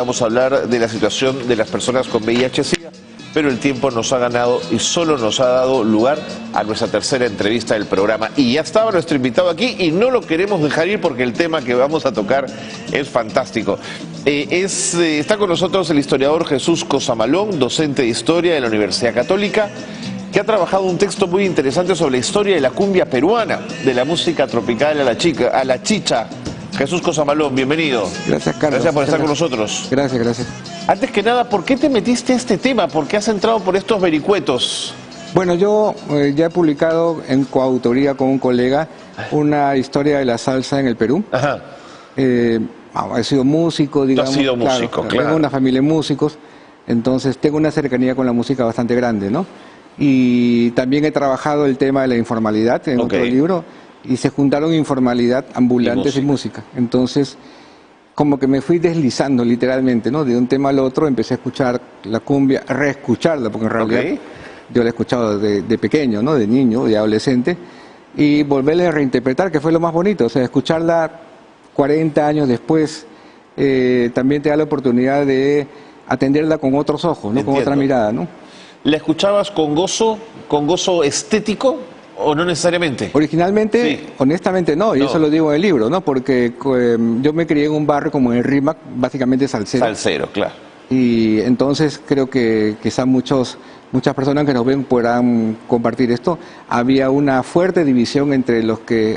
Vamos a hablar de la situación de las personas con VIH-Sida, pero el tiempo nos ha ganado y solo nos ha dado lugar a nuestra tercera entrevista del programa. Y ya estaba nuestro invitado aquí y no lo queremos dejar ir porque el tema que vamos a tocar es fantástico. Está con nosotros el historiador Jesús Cosamalón, docente de Historia de la Universidad Católica, que ha trabajado un texto muy interesante sobre la historia de la cumbia peruana, de la música tropical a la chicha. Jesús Cosamalón, bienvenido. Gracias, Carlos. Gracias por estar con nosotros. Gracias, gracias. Antes que nada, ¿por qué te metiste a este tema? ¿Por qué has entrado por estos vericuetos? Bueno, yo ya he publicado en coautoría con un colega una historia de la salsa en el Perú. Ajá. He sido músico, digamos. Tú has sido músico, claro. Tengo una familia de músicos, entonces tengo una cercanía con la música bastante grande, ¿no? Y también he trabajado el tema de la informalidad en otro libro, y se juntaron informalidad, ambulantes y música. Entonces, como que me fui deslizando literalmente, ¿no? De un tema al otro, empecé a escuchar la cumbia, reescucharla, porque en realidad yo la he escuchado de pequeño, ¿no? De niño, de adolescente, y volverla a reinterpretar, que fue lo más bonito. O sea, escucharla 40 años después también te da la oportunidad de atenderla con otros ojos, ¿no? Con otra mirada, ¿no? ¿La escuchabas con gozo estético? ¿O no necesariamente? Originalmente, sí. Honestamente no, y eso lo digo en el libro, ¿no? Porque yo me crié en un barrio como en el Rímac, básicamente salsero. Salsero, claro. Y entonces creo que quizá muchas personas que nos ven podrán compartir esto. Había una fuerte división entre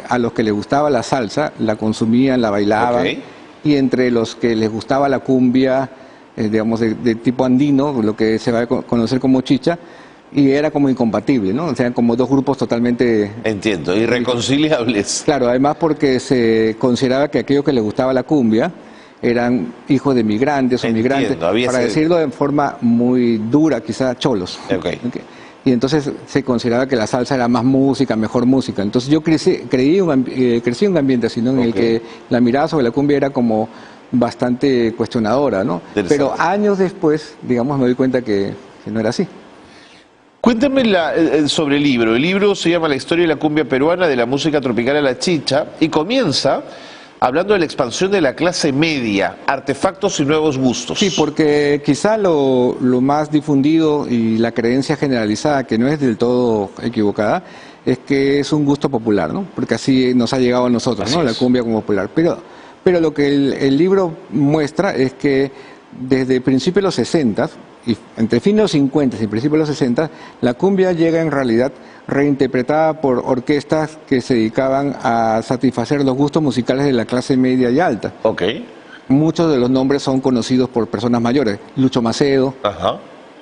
a los que les gustaba la salsa, la consumían, la bailaban, y entre los que les gustaba la cumbia, digamos, de tipo andino, lo que se va a conocer como chicha, y era como incompatible, ¿no? O sea, como dos grupos totalmente... Entiendo, irreconciliables. Claro, además porque se consideraba que aquellos que les gustaba la cumbia eran hijos de migrantes o migrantes, para decirlo de forma muy dura, quizá cholos. Y entonces se consideraba que la salsa era más música, mejor música. Entonces yo crecí en un ambiente así, ¿no? En el que la mirada sobre la cumbia era como bastante cuestionadora, ¿no? Pero años después, digamos, me doy cuenta que no era así. Cuéntame sobre el libro. El libro se llama La historia de la cumbia peruana, de la música tropical a la chicha, y comienza hablando de la expansión de la clase media, artefactos y nuevos gustos. Sí, porque quizá lo más difundido y la creencia generalizada, que no es del todo equivocada, es que es un gusto popular, ¿no? Porque así nos ha llegado a nosotros, ¿no? La cumbia como popular. Pero lo que el libro muestra es que desde principios de los 60, y entre fines de los 50 y principios de los 60, la cumbia llega en realidad reinterpretada por orquestas que se dedicaban a satisfacer los gustos musicales de la clase media y alta. Muchos de los nombres son conocidos por personas mayores: Lucho Macedo,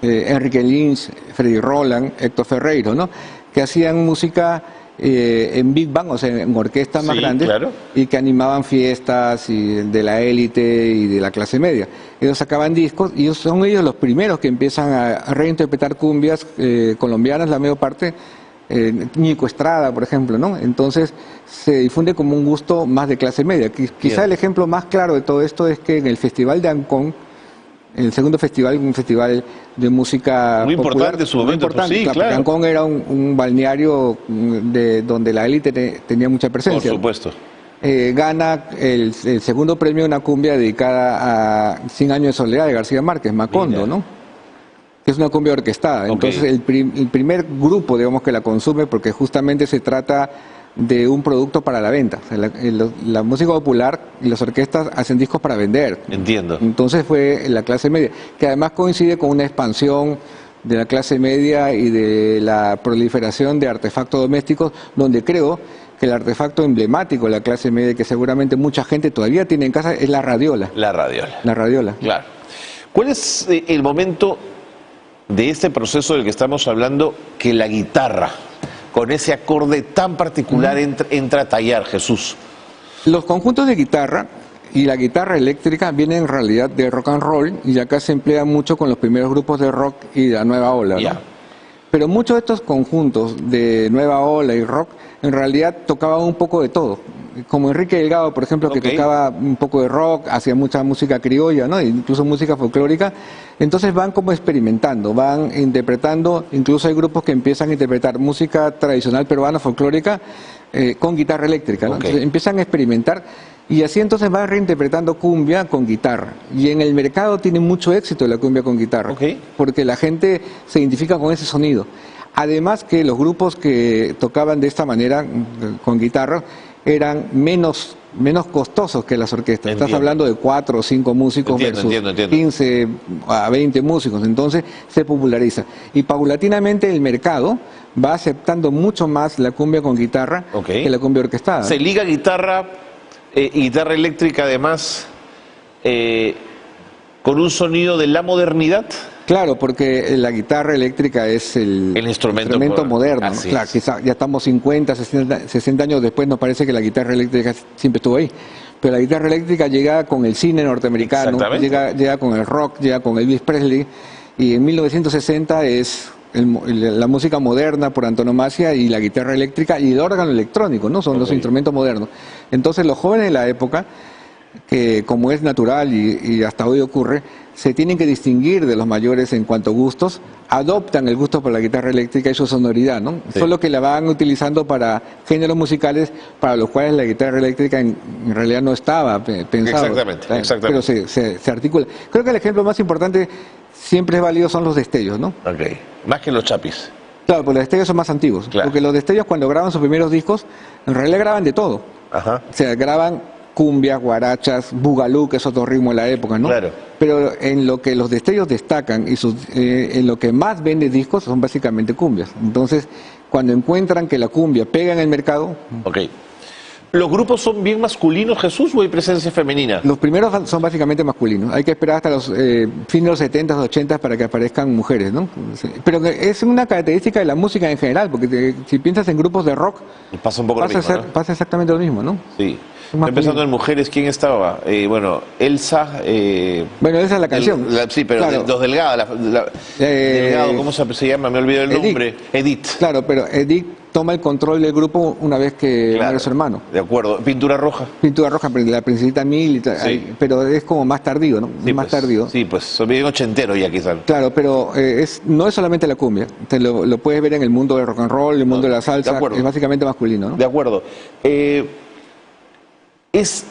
Enrique Lins, Freddy Roland, Héctor Ferreiro, ¿no? Que hacían música en Big Band, o sea, en orquestas más grandes, y que animaban fiestas de la élite y de la clase media. Ellos sacaban discos y son ellos los primeros que empiezan a reinterpretar cumbias colombianas, la mayor parte, Ñico Estrada, por ejemplo, ¿no? Entonces se difunde como un gusto más de clase media. Quizá el ejemplo más claro de todo esto es que en el Festival de Ancón, el segundo festival, un festival de música muy popular, importante en su momento, muy importante, porque Ancón era un balneario donde la élite tenía mucha presencia. Por supuesto. Gana el segundo premio, una cumbia dedicada a 100 años de soledad de García Márquez, Macondo, ¿no? Que es una cumbia orquestada. Entonces el primer grupo, digamos, que la consume, porque justamente se trata de un producto para la venta. O sea, la música popular y las orquestas hacen discos para vender. Entiendo. Entonces fue la clase media, que además coincide con una expansión de la clase media y de la proliferación de artefactos domésticos, donde creo que el artefacto emblemático de la clase media, que seguramente mucha gente todavía tiene en casa, es la radiola. La radiola. La radiola. Claro. ¿Cuál es el momento de este proceso del que estamos hablando que la guitarra, con ese acorde tan particular, entra a tallar, Jesús? Los conjuntos de guitarra y la guitarra eléctrica vienen en realidad de rock and roll, y acá se emplea mucho con los primeros grupos de rock y de la nueva ola, ¿no? Pero muchos de estos conjuntos de nueva ola y rock en realidad tocaban un poco de todo. Como Enrique Delgado, por ejemplo, que tocaba un poco de rock, hacía mucha música criolla, ¿no? Incluso música folclórica. Entonces van como experimentando, van interpretando. Incluso hay grupos que empiezan a interpretar música tradicional peruana folclórica con guitarra eléctrica, ¿no? Entonces empiezan a experimentar Y así entonces va reinterpretando cumbia con guitarra. Y en el mercado tiene mucho éxito la cumbia con guitarra, porque la gente se identifica con ese sonido. Además que los grupos que tocaban de esta manera, con guitarra, eran menos costosos que las orquestas. Estás hablando de 4 o 5 músicos versus 15 a 20 músicos. Entonces se populariza. Y paulatinamente el mercado va aceptando mucho más la cumbia con guitarra que la cumbia orquestada. Se liga guitarra y guitarra eléctrica además con un sonido de la modernidad. Claro, porque la guitarra eléctrica es el instrumento moderno, ¿no? Claro, quizá ya estamos 50, 60 años después, nos parece que la guitarra eléctrica siempre estuvo ahí. Pero la guitarra eléctrica llega con el cine norteamericano, llega con el rock, llega con Elvis Presley, y en 1960 es la música moderna por antonomasia, y la guitarra eléctrica y el órgano electrónico, ¿no? Son los instrumentos modernos. Entonces los jóvenes de la época, que como es natural y hasta hoy ocurre, se tienen que distinguir de los mayores en cuanto a gustos, adoptan el gusto por la guitarra eléctrica y su sonoridad, ¿no? Solo que la van utilizando para géneros musicales para los cuales la guitarra eléctrica en realidad no estaba pensada. Exactamente. Pero se articula. Creo que el ejemplo más importante siempre es válido son los destellos, ¿no? Más que los chapis. Claro, pues los destellos son más antiguos. Porque los destellos, cuando graban sus primeros discos, en realidad graban de todo. O sea, graban cumbias, guarachas, bugalú, que es otro ritmo de la época, ¿no? Pero en lo que los destellos destacan y en lo que más vende discos son básicamente cumbias. Entonces, cuando encuentran que la cumbia pega en el mercado... ¿Los grupos son bien masculinos, Jesús, o hay presencia femenina? Los primeros son básicamente masculinos. Hay que esperar hasta los fines de los 70, 80 para que aparezcan mujeres, ¿no? Pero es una característica de la música en general, porque si piensas en grupos de rock, pasa un poco lo mismo, ¿no? Pasa exactamente lo mismo, ¿no? Sí. Estoy pensando en mujeres, ¿quién estaba? Bueno, Elsa... bueno, esa es la canción. Sí, pero claro. Los Delgado, Delgado, ¿cómo se llama? Me olvidé el nombre. Edith. Claro, pero Edith toma el control del grupo una vez que muere su hermano. De acuerdo. Pintura Roja. Pintura Roja, la Princesita Mil, pero es como más tardío, ¿no? Sí, más tardío. Sí, pues son bien ochenteros ya quizás. Claro, pero no es solamente la cumbia. Lo puedes ver en el mundo del rock and roll, el mundo de la salsa. Es básicamente masculino, ¿no? De acuerdo. ¿Es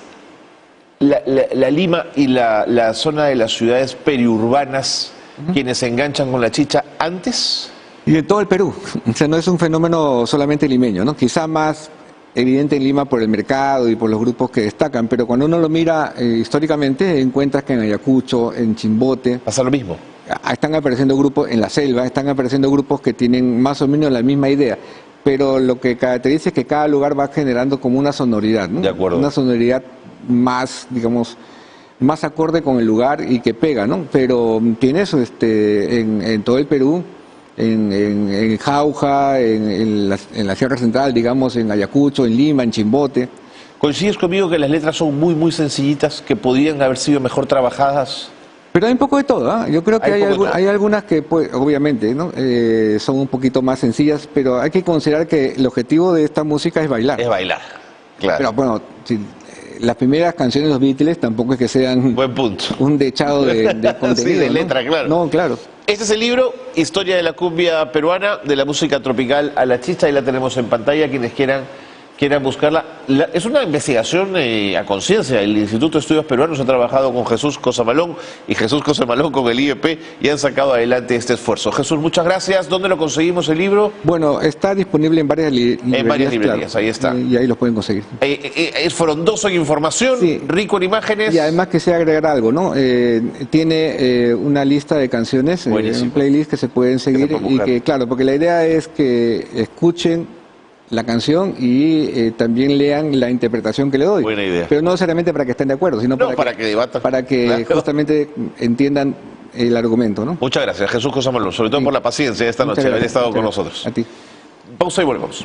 la Lima y la zona de las ciudades periurbanas quienes se enganchan con la chicha antes? Y en todo el Perú. O sea, no es un fenómeno solamente limeño, ¿no? Quizá más evidente en Lima por el mercado y por los grupos que destacan, pero cuando uno lo mira históricamente, encuentras que en Ayacucho, en Chimbote... Pasa lo mismo. Están apareciendo grupos en la selva, están apareciendo grupos que tienen más o menos la misma idea. Pero lo que caracteriza es que cada lugar va generando como una sonoridad, ¿no? De acuerdo. Una sonoridad más, digamos, más acorde con el lugar y que pega, ¿no? Pero tiene eso en todo el Perú, en Jauja, en la Sierra Central, digamos, en Ayacucho, en Lima, en Chimbote. ¿Coincides conmigo que las letras son muy, muy sencillitas, que podrían haber sido mejor trabajadas? Pero hay un poco de todo, ¿eh? Yo creo que hay algunas que, pues, obviamente, ¿no? Son un poquito más sencillas, pero hay que considerar que el objetivo de esta música es bailar. Es bailar, claro. Pero bueno, las primeras canciones de los Beatles tampoco es que sean buen punto. Un dechado de contenido. Sí, de letra, claro. No, claro. Este es el libro, Historia de la cumbia peruana, de la música tropical a la chicha, y la tenemos en pantalla, quienes quieran buscarla. Es una investigación a conciencia. El Instituto de Estudios Peruanos ha trabajado con Jesús Cosamalón y Jesús Cosamalón con el IEP y han sacado adelante este esfuerzo. Jesús, muchas gracias. ¿Dónde lo conseguimos el libro? Bueno, está disponible en varias librerías. En varias librerías, claro, ahí está. Y ahí los pueden conseguir. Es frondoso en información, rico en imágenes. Y además que sea agregar algo, ¿no? Tiene una lista de canciones, un playlist que se pueden seguir y que, claro, porque la idea es que escuchen la canción y también lean la interpretación que le doy. Buena idea. Pero no necesariamente para que estén de acuerdo, sino para que debatan. Para que justamente entiendan el argumento, ¿no? Muchas gracias, Jesús Cosamalón, sobre todo por la paciencia de esta noche, haber estado con nosotros. A ti. Pausa y volvemos.